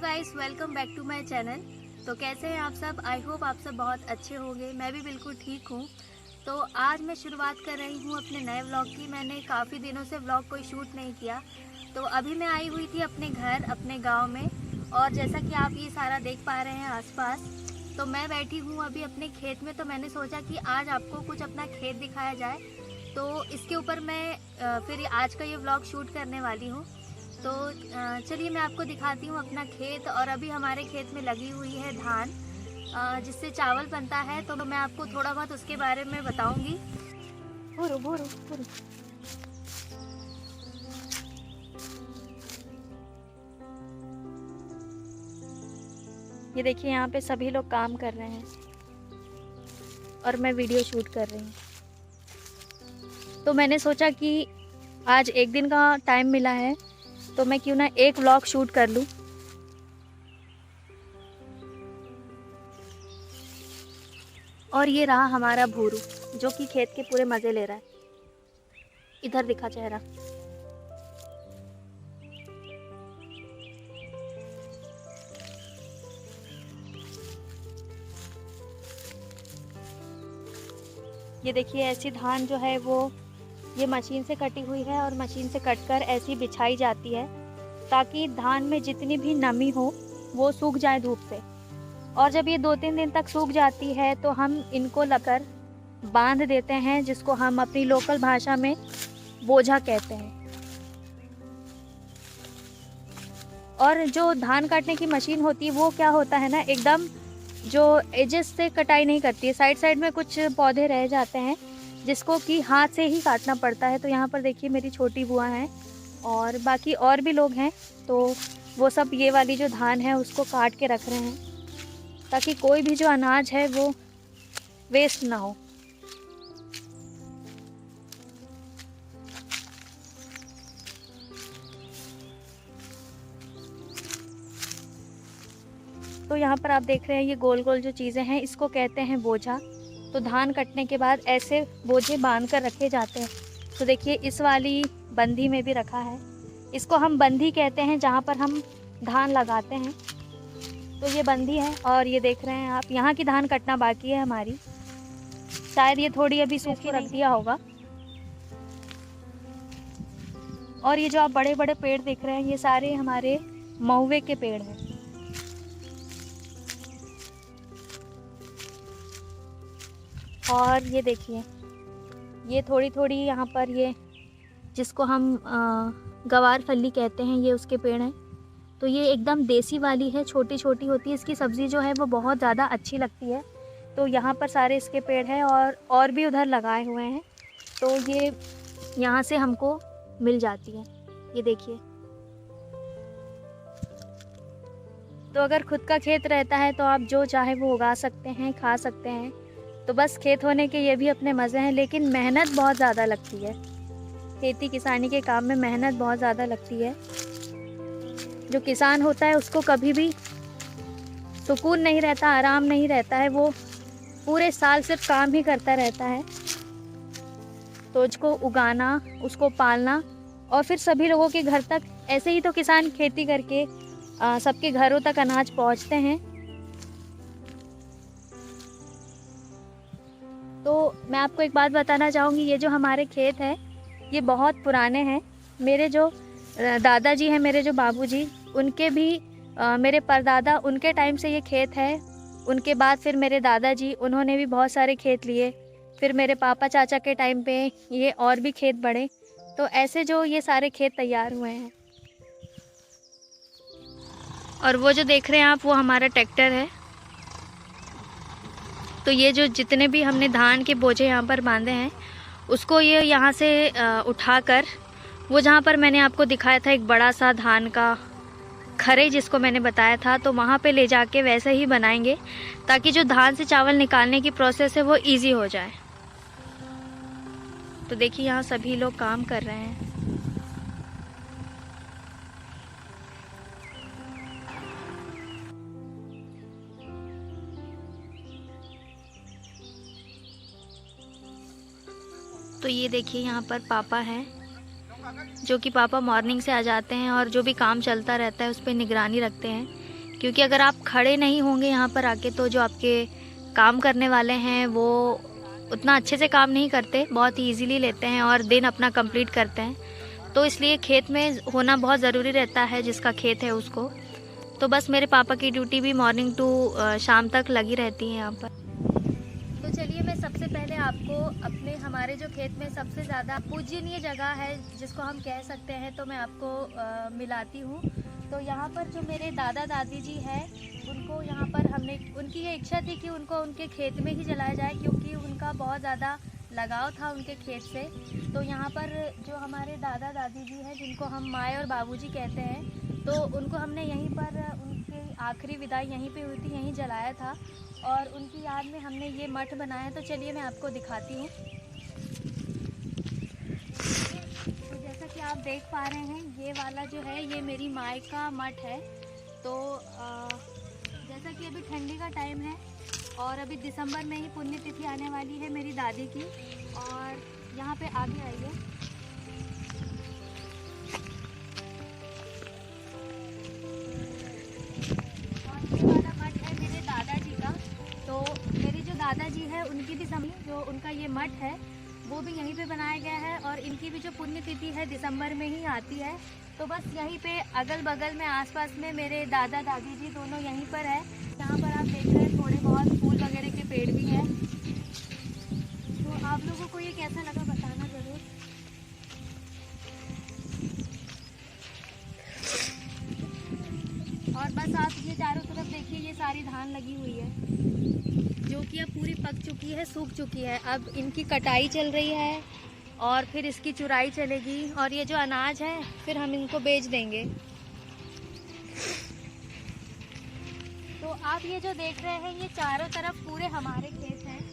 Guys, welcome back to my channel. तो कैसे हैं आप सब? आई होप आप सब बहुत अच्छे होंगे। मैं भी बिल्कुल ठीक हूँ। तो आज मैं शुरुआत कर रही हूँ अपने नए व्लॉग की। मैंने काफ़ी दिनों से व्लॉग कोई शूट नहीं किया, तो अभी मैं आई हुई थी अपने घर, अपने गांव में। और जैसा कि आप ये सारा देख पा रहे हैं आसपास, तो मैं बैठी हूँ अभी अपने खेत में। तो मैंने सोचा कि आज आपको कुछ अपना खेत दिखाया जाए, तो इसके ऊपर मैं फिर आज का ये व्लॉग शूट करने वाली हूँ। तो चलिए मैं आपको दिखाती हूँ अपना खेत। और अभी हमारे खेत में लगी हुई है धान, जिससे चावल बनता है। तो मैं आपको थोड़ा बहुत उसके बारे में बताऊंगी। भूरू भूरू भूरू। ये देखिए, यहाँ पे सभी लोग काम कर रहे हैं और मैं वीडियो शूट कर रही हूँ। तो मैंने सोचा कि आज एक दिन का टाइम मिला है, तो मैं क्यों ना एक व्लॉग शूट कर लूँ। और ये रहा हमारा भूरू, जो कि खेत के पूरे मज़े ले रहा है। इधर दिखा चेहरा। ये देखिए, ऐसी धान जो है वो ये मशीन से कटी हुई है और मशीन से कटकर ऐसी बिछाई जाती है, ताकि धान में जितनी भी नमी हो वो सूख जाए धूप से। और जब ये 2-3 दिन तक सूख जाती है तो हम इनको लगाकर बांध देते हैं, जिसको हम अपनी लोकल भाषा में बोझा कहते हैं। और जो धान काटने की मशीन होती है वो क्या होता है ना, एकदम जो एजेस से कटाई नहीं करती है। साइड साइड में कुछ पौधे रह जाते हैं जिसको कि हाथ से ही काटना पड़ता है। तो यहाँ पर देखिए, मेरी छोटी बुआ हैं और बाकी और भी लोग हैं। तो वो सब ये वाली जो धान है उसको काट के रख रहे हैं, ताकि कोई भी जो अनाज है वो वेस्ट ना हो। तो यहाँ पर आप देख रहे हैं ये गोल गोल जो चीज़ें हैं, इसको कहते हैं बोझा। तो धान कटने के बाद ऐसे बोझे बांध कर रखे जाते हैं। तो देखिए, इस वाली बंधी में भी रखा है। इसको हम बंधी कहते हैं, जहाँ पर हम धान लगाते हैं। तो ये बंधी है। और ये देख रहे हैं आप, यहाँ की धान कटना बाकी है हमारी। शायद ये थोड़ी अभी सूख के रख दिया होगा। और ये जो आप बड़े बड़े पेड़ देख रहे हैं, ये सारे हमारे महुए के पेड़ हैं। और ये देखिए, ये थोड़ी थोड़ी यहाँ पर ये जिसको हम गवार फली कहते हैं, ये उसके पेड़ हैं। तो ये एकदम देसी वाली है, छोटी छोटी होती है। इसकी सब्ज़ी जो है वो बहुत ज़्यादा अच्छी लगती है। तो यहाँ पर सारे इसके पेड़ हैं और भी उधर लगाए हुए हैं। तो ये यहाँ से हमको मिल जाती है। ये देखिए, तो अगर खुद का खेत रहता है तो आप जो चाहे वो उगा सकते हैं, खा सकते हैं। तो बस खेत होने के ये भी अपने मज़े हैं, लेकिन मेहनत बहुत ज़्यादा लगती है। खेती किसानी के काम में मेहनत बहुत ज़्यादा लगती है। जो किसान होता है उसको कभी भी सुकून नहीं रहता, आराम नहीं रहता है। वो पूरे साल सिर्फ काम ही करता रहता है। तो उसको उगाना, उसको पालना और फिर सभी लोगों के घर तक, ऐसे ही तो किसान खेती करके सबके घरों तक अनाज पहुंचते हैं। तो मैं आपको एक बात बताना चाहूँगी, ये जो हमारे खेत है ये बहुत पुराने हैं। मेरे जो दादाजी हैं, मेरे जो बाबूजी, उनके भी मेरे परदादा, उनके टाइम से ये खेत है। उनके बाद फिर मेरे दादाजी, उन्होंने भी बहुत सारे खेत लिए। फिर मेरे पापा चाचा के टाइम पे ये और भी खेत बढ़े। तो ऐसे जो ये सारे खेत तैयार हुए हैं। और वो जो देख रहे हैं आप, वो हमारा ट्रैक्टर है। तो ये जो जितने भी हमने धान के बोझे यहाँ पर बांधे हैं, उसको ये यहाँ से उठाकर, वो जहाँ पर मैंने आपको दिखाया था एक बड़ा सा धान का खरे, जिसको मैंने बताया था, तो वहाँ पे ले जाके वैसे ही बनाएंगे, ताकि जो धान से चावल निकालने की प्रोसेस है वो इजी हो जाए। तो देखिए, यहाँ सभी लोग काम कर रहे हैं। तो ये देखिए, यहाँ पर पापा हैं, जो कि पापा मॉर्निंग से आ जाते हैं और जो भी काम चलता रहता है उस पर निगरानी रखते हैं क्योंकि अगर आप खड़े नहीं होंगे यहाँ पर आके तो जो आपके काम करने वाले हैं वो उतना अच्छे से काम नहीं करते, बहुत ही ईजीली लेते हैं और दिन अपना कंप्लीट करते हैं। तो इसलिए खेत में होना बहुत ज़रूरी रहता है, जिसका खेत है उसको। तो बस मेरे पापा की ड्यूटी भी मॉर्निंग टू शाम तक लगी रहती है यहाँ पर। तो चलिए मैं सबसे पहले आपको अपने हमारे जो खेत में सबसे ज़्यादा पूजनीय जगह है जिसको हम कह सकते हैं, तो मैं आपको मिलाती हूँ। तो यहाँ पर जो मेरे दादा दादी जी हैं, उनको यहाँ पर उनकी ये इच्छा थी कि उनको उनके खेत में ही जलाया जाए, क्योंकि उनका बहुत ज़्यादा लगाव था उनके खेत से। तो यहाँ पर जो हमारे दादा दादी जी हैं, जिनको हम माए और बाबूजी कहते हैं, तो उनको हमने यहीं पर उनकी आखिरी विदाई यहीं पे हुई थी, यहीं जलाया था और उनकी याद में हमने ये मठ बनाया। तो चलिए मैं आपको दिखाती हूँ। तो जैसा कि आप देख पा रहे हैं, ये वाला जो है ये मेरी माई का मठ है। तो जैसा कि अभी ठंडी का टाइम है और अभी दिसंबर में ही पुण्यतिथि आने वाली है मेरी दादी की। और यहाँ पे आगे आइए, और ये वाला मठ है मेरे दादाजी का। तो मेरे जो दादाजी है उनकी भी जो उनका ये मठ है वो भी यहीं पे बनाया गया है और इनकी भी जो पुण्यतिथि है दिसंबर में ही आती है। तो बस यहीं पे अगल बगल में आसपास में मेरे दादा दादी जी दोनों यहीं पर है। यहाँ पर आप देख रहे हैं थोड़े बहुत फूल वगैरह के पेड़ भी हैं। तो आप लोगों को ये कैसा लगा बताना ज़रूर। और बस आप ये चारों तरफ देखिए, ये सारी धान लगी हुई है जो कि अब पूरी पक चुकी है, सूख चुकी है। अब इनकी कटाई चल रही है और फिर इसकी चुराई चलेगी और ये जो अनाज है फिर हम इनको बेच देंगे। तो आप ये जो देख रहे हैं, ये चारों तरफ पूरे हमारे खेत हैं।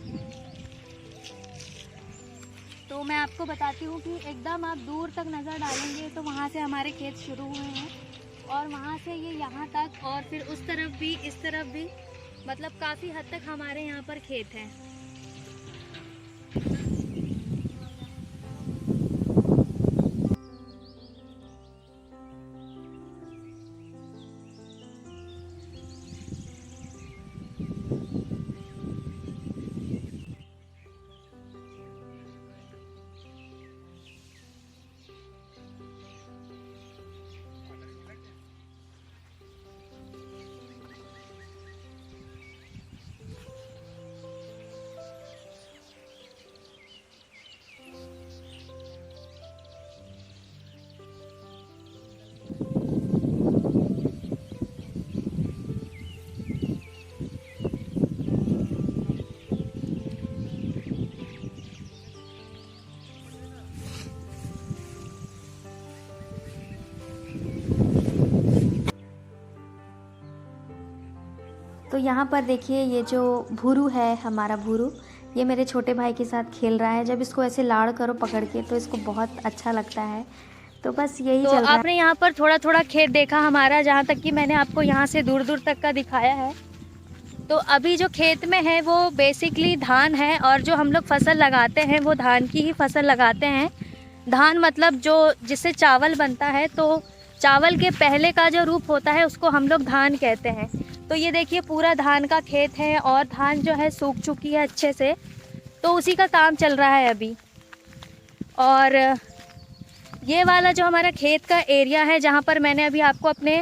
तो मैं आपको बताती हूँ कि एकदम आप दूर तक नज़र डालेंगे तो वहाँ से हमारे खेत शुरू हुए हैं और वहाँ से ये यहाँ तक और फिर उस तरफ भी, इस तरफ भी, मतलब काफ़ी हद तक हमारे यहाँ पर खेत हैं। तो यहाँ पर देखिए, ये जो भूरू है, हमारा भूरू, ये मेरे छोटे भाई के साथ खेल रहा है। जब इसको ऐसे लाड़ करो पकड़ के तो इसको बहुत अच्छा लगता है। तो बस यही चल रहा है। आपने यहाँ पर थोड़ा थोड़ा खेत देखा हमारा, जहाँ तक कि मैंने आपको यहाँ से दूर दूर तक का दिखाया है। तो अभी जो खेत में है वो बेसिकली धान है और जो हम लोग फसल लगाते हैं वो धान की ही फसल लगाते हैं। धान मतलब जो जिससे चावल बनता है, तो चावल के पहले का जो रूप होता है उसको हम लोग धान कहते हैं। तो ये देखिए पूरा धान का खेत है और धान जो है सूख चुकी है अच्छे से, तो उसी का काम चल रहा है अभी। और ये वाला जो हमारा खेत का एरिया है, जहाँ पर मैंने अभी आपको अपने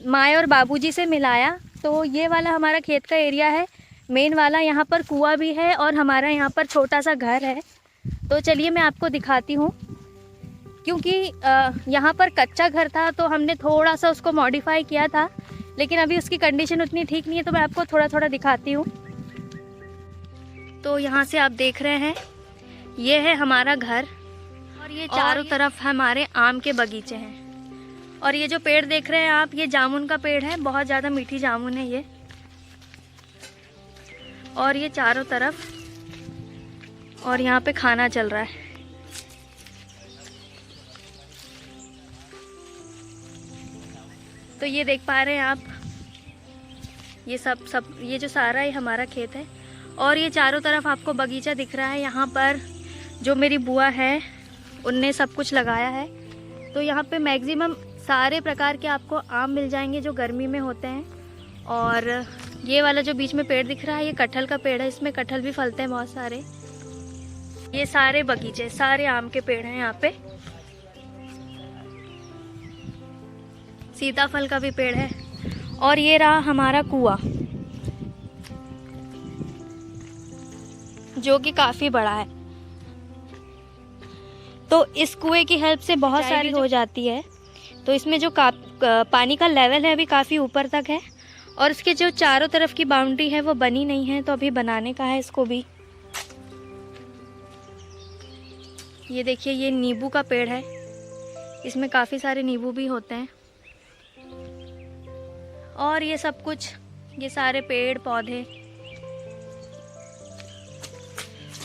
माए और बाबूजी से मिलाया, तो ये वाला हमारा खेत का एरिया है मेन वाला। यहाँ पर कुआं भी है और हमारा यहाँ पर छोटा सा घर है। तो चलिए मैं आपको दिखाती हूँ। क्योंकि यहाँ पर कच्चा घर था तो हमने थोड़ा सा उसको मॉडिफाई किया था, लेकिन अभी उसकी कंडीशन उतनी ठीक नहीं है, तो मैं आपको थोड़ा थोड़ा दिखाती हूँ। तो यहाँ से आप देख रहे हैं, ये है हमारा घर और ये चारों तरफ हमारे आम के बगीचे हैं। और ये जो पेड़ देख रहे हैं आप, ये जामुन का पेड़ है, बहुत ज़्यादा मीठी जामुन है ये। और ये चारों तरफ, और यहाँ पे खाना चल रहा है। तो ये देख पा रहे हैं आप, ये सब ये जो सारा है हमारा खेत है। और ये चारों तरफ आपको बगीचा दिख रहा है। यहाँ पर जो मेरी बुआ है उनने सब कुछ लगाया है। तो यहाँ पे मैक्सिमम सारे प्रकार के आपको आम मिल जाएंगे जो गर्मी में होते हैं। और ये वाला जो बीच में पेड़ दिख रहा है ये कटहल का पेड़ है, इसमें कटहल भी फलते हैं बहुत सारे। ये सारे बगीचे सारे आम के पेड़ हैं यहाँ पे। सीताफल का भी पेड़ है। और ये रहा हमारा कुआं जो कि काफ़ी बड़ा है। तो इस कुएं की हेल्प से बहुत सारी हो जाती है। तो इसमें जो पानी का लेवल है अभी काफ़ी ऊपर तक है। और इसके जो चारों तरफ की बाउंड्री है वो बनी नहीं है, तो अभी बनाने का है इसको भी। ये देखिए ये नींबू का पेड़ है, इसमें काफ़ी सारे नींबू भी होते हैं। और ये सब कुछ, ये सारे पेड़ पौधे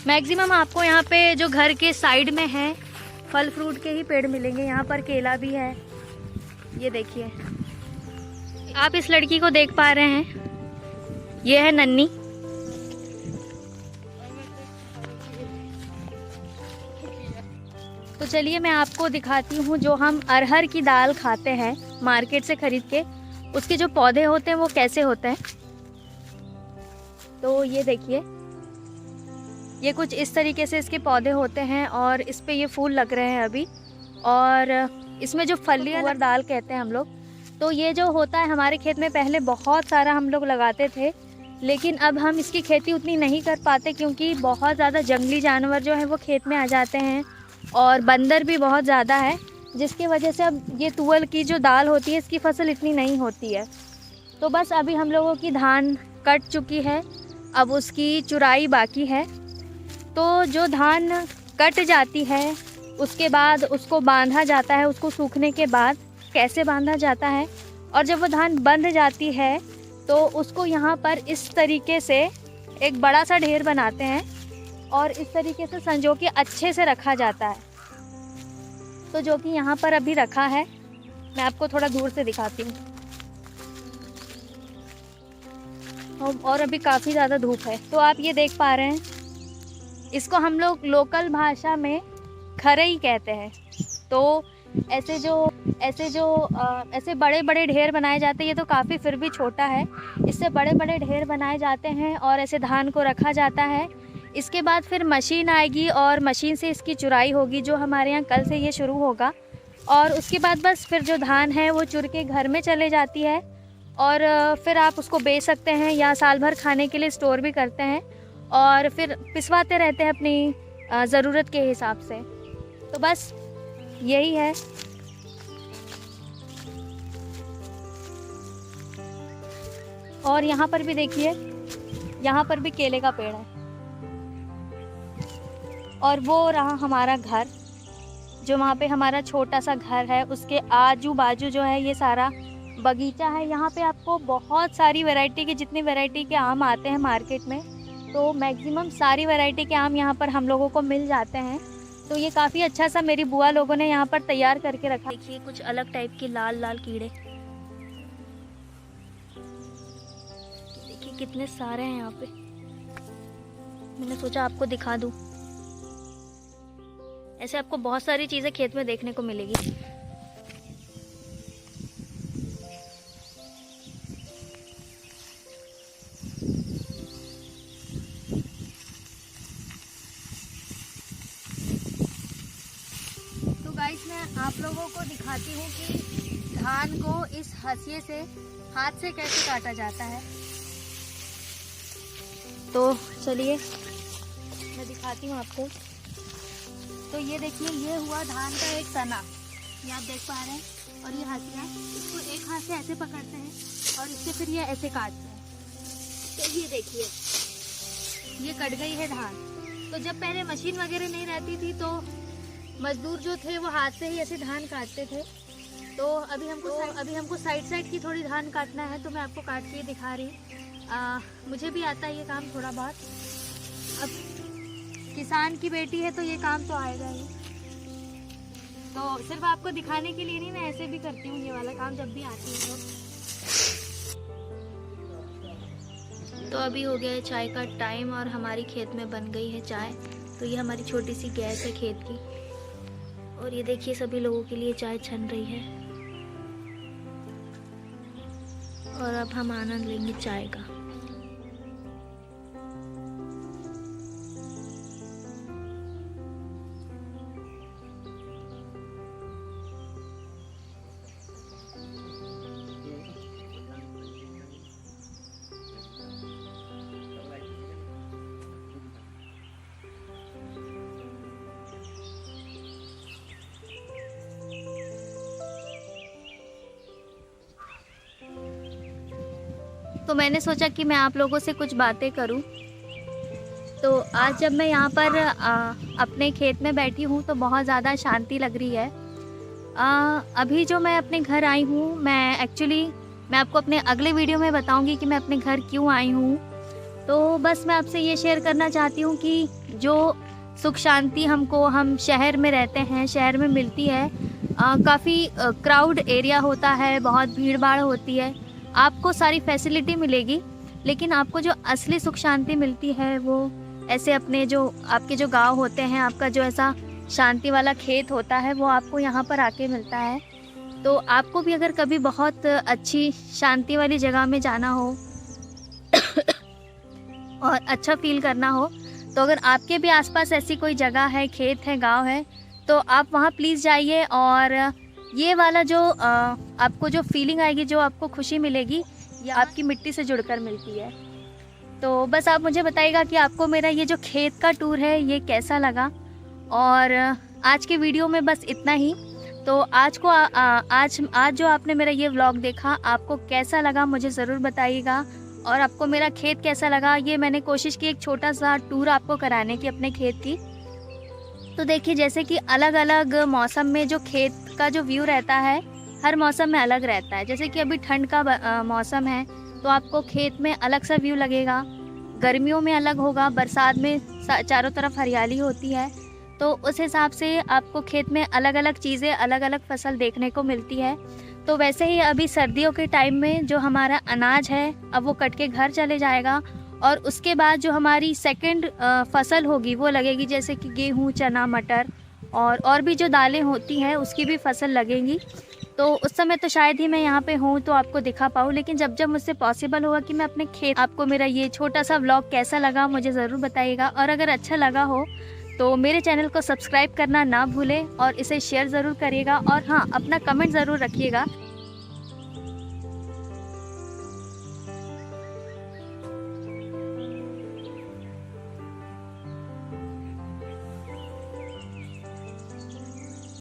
मैक्सिमम आपको यहाँ पे जो घर के साइड में है फल फ्रूट के ही पेड़ मिलेंगे। यहाँ पर केला भी है, ये देखिए आप इस लड़की को देख पा रहे हैं, ये है नन्नी। तो चलिए मैं आपको दिखाती हूँ जो हम अरहर की दाल खाते हैं मार्केट से खरीद के, उसके जो पौधे होते हैं वो कैसे होते हैं। तो ये देखिए ये कुछ इस तरीके से इसके पौधे होते हैं और इस पे ये फूल लग रहे हैं अभी। और इसमें जो फलियां तुअर दाल कहते हैं हम लोग, तो ये जो होता है हमारे खेत में पहले बहुत सारा हम लोग लगाते थे, लेकिन अब हम इसकी खेती उतनी नहीं कर पाते क्योंकि बहुत ज़्यादा जंगली जानवर जो है वो खेत में आ जाते हैं और बंदर भी बहुत ज़्यादा है, जिसकी वजह से अब ये तुअर की जो दाल होती है इसकी फसल इतनी नहीं होती है। तो बस अभी हम लोगों की धान कट चुकी है, अब उसकी चुराई बाकी है। तो जो धान कट जाती है उसके बाद उसको बांधा जाता है, उसको सूखने के बाद कैसे बांधा जाता है, और जब वो धान बंध जाती है तो उसको यहाँ पर इस तरीके से एक बड़ा सा ढेर बनाते हैं और इस तरीके से संजो के अच्छे से रखा जाता है। तो जो कि यहाँ पर अभी रखा है, मैं आपको थोड़ा दूर से दिखाती हूँ। और अभी काफ़ी ज़्यादा धूप है, तो आप ये देख पा रहे हैं, इसको हम लोग लोकल भाषा में खरई कहते हैं। तो ऐसे बड़े बड़े ढेर बनाए जाते हैं। ये तो काफ़ी फिर भी छोटा है, इससे बड़े बड़े ढेर बनाए जाते हैं और ऐसे धान को रखा जाता है। इसके बाद फिर मशीन आएगी और मशीन से इसकी चुराई होगी, जो हमारे यहाँ कल से ये शुरू होगा। और उसके बाद बस फिर जो धान है वो चुर के घर में चले जाती है और फिर आप उसको बेच सकते हैं या साल भर खाने के लिए स्टोर भी करते हैं और फिर पिसवाते रहते हैं अपनी ज़रूरत के हिसाब से। तो बस यही है। और यहाँ पर भी देखिए, यहाँ पर भी केले का पेड़ है। और वो रहा हमारा घर, जो वहाँ पे हमारा छोटा सा घर है, उसके आजू बाजू जो है ये सारा बगीचा है। यहाँ पे आपको बहुत सारी वैरायटी के, जितनी वैरायटी के आम आते हैं मार्केट में, तो मैक्सिमम सारी वैरायटी के आम यहाँ पर हम लोगों को मिल जाते हैं। तो ये काफ़ी अच्छा सा मेरी बुआ लोगों ने यहाँ पर तैयार करके रखा। देखिए कुछ अलग टाइप के लाल लाल कीड़े, देखिए कितने सारे हैं यहाँ पे। मैंने सोचा आपको दिखा दूँ। ऐसे आपको बहुत सारी चीज़ें खेत में देखने को मिलेगी। गाइस मैं आप लोगों को दिखाती हूँ कि धान को इस हंसिए से हाथ से कैसे काटा जाता है। तो चलिए मैं दिखाती हूँ आपको। तो ये देखिए, ये हुआ धान का एक तना, ये आप देख पा रहे हैं। और ये हंसिया, इसको एक हाथ से ऐसे पकड़ते हैं और इससे फिर ये ऐसे काटते हैं। तो ये देखिए ये कट गई है धान। तो जब पहले मशीन वगैरह नहीं रहती थी तो मजदूर जो थे वो हाथ से ही ऐसे धान काटते थे। तो अभी हमको साइड की थोड़ी धान काटना है, तो मैं आपको काट के दिखा रही हूँ। मुझे भी आता है ये काम थोड़ा बहुत। अब किसान की बेटी है तो ये काम तो आएगा ही। तो सिर्फ आपको दिखाने के लिए नहीं, मैं ऐसे भी करती हूँ ये वाला काम जब भी आती है। तो अभी हो गया है चाय का टाइम और हमारी खेत में बन गई है चाय। तो ये हमारी छोटी सी गैस है खेत की, और ये देखिए सभी लोगों के लिए चाय छन रही है। और अब हम आनंद लेंगे चाय का। तो मैंने सोचा कि मैं आप लोगों से कुछ बातें करूं। तो आज जब मैं यहाँ पर अपने खेत में बैठी हूँ तो बहुत ज़्यादा शांति लग रही है। अभी जो मैं अपने घर आई हूँ, मैं आपको अपने अगले वीडियो में बताऊँगी कि मैं अपने घर क्यों आई हूँ। तो बस मैं आपसे ये शेयर करना चाहती हूँ कि जो सुख शांति हम शहर में रहते हैं, शहर में मिलती है। काफ़ी क्राउड एरिया होता है, बहुत भीड़ भाड़ होती है, आपको सारी फैसिलिटी मिलेगी, लेकिन आपको जो असली सुख शांति मिलती है वो ऐसे अपने जो आपके जो गांव होते हैं, आपका जो ऐसा शांति वाला खेत होता है वो आपको यहाँ पर आके मिलता है। तो आपको भी अगर कभी बहुत अच्छी शांति वाली जगह में जाना हो और अच्छा फील करना हो, तो अगर आपके भी आसपास ऐसी कोई जगह है, खेत है, गांव है, तो आप वहाँ प्लीज़ जाइए। और ये वाला जो आपको जो फीलिंग आएगी, जो आपको खुशी मिलेगी, ये आपकी मिट्टी से जुड़कर मिलती है। तो बस आप मुझे बताइएगा कि आपको मेरा ये जो खेत का टूर है ये कैसा लगा। और आज के वीडियो में बस इतना ही। तो आज जो आपने मेरा ये व्लॉग देखा, आपको कैसा लगा मुझे ज़रूर बताइएगा। और आपको मेरा खेत कैसा लगा, ये मैंने कोशिश की एक छोटा सा टूर आपको कराने की अपने खेत की। तो देखिए, जैसे कि अलग अलग मौसम में जो खेत का जो व्यू रहता है, हर मौसम में अलग रहता है। जैसे कि अभी ठंड का मौसम है तो आपको खेत में अलग सा व्यू लगेगा, गर्मियों में अलग होगा, बरसात में चारों तरफ हरियाली होती है। तो उस हिसाब से आपको खेत में अलग अलग चीज़ें, अलग अलग फसल देखने को मिलती है। तो वैसे ही अभी सर्दियों के टाइम में जो हमारा अनाज है अब वो कट के घर चले जाएगा, और उसके बाद जो हमारी सेकंड फसल होगी वो लगेगी, जैसे कि गेहूँ, चना, मटर और भी जो दालें होती हैं उसकी भी फसल लगेंगी। तो उस समय तो शायद ही मैं यहाँ पे हूँ तो आपको दिखा पाऊँ, लेकिन जब जब मुझसे पॉसिबल होगा कि मैं अपने खेत, आपको मेरा ये छोटा सा व्लॉग कैसा लगा मुझे ज़रूर बताइएगा। और अगर अच्छा लगा हो तो मेरे चैनल को सब्सक्राइब करना ना भूलें और इसे शेयर ज़रूर करिएगा। और हाँ, अपना कमेंट ज़रूर रखिएगा।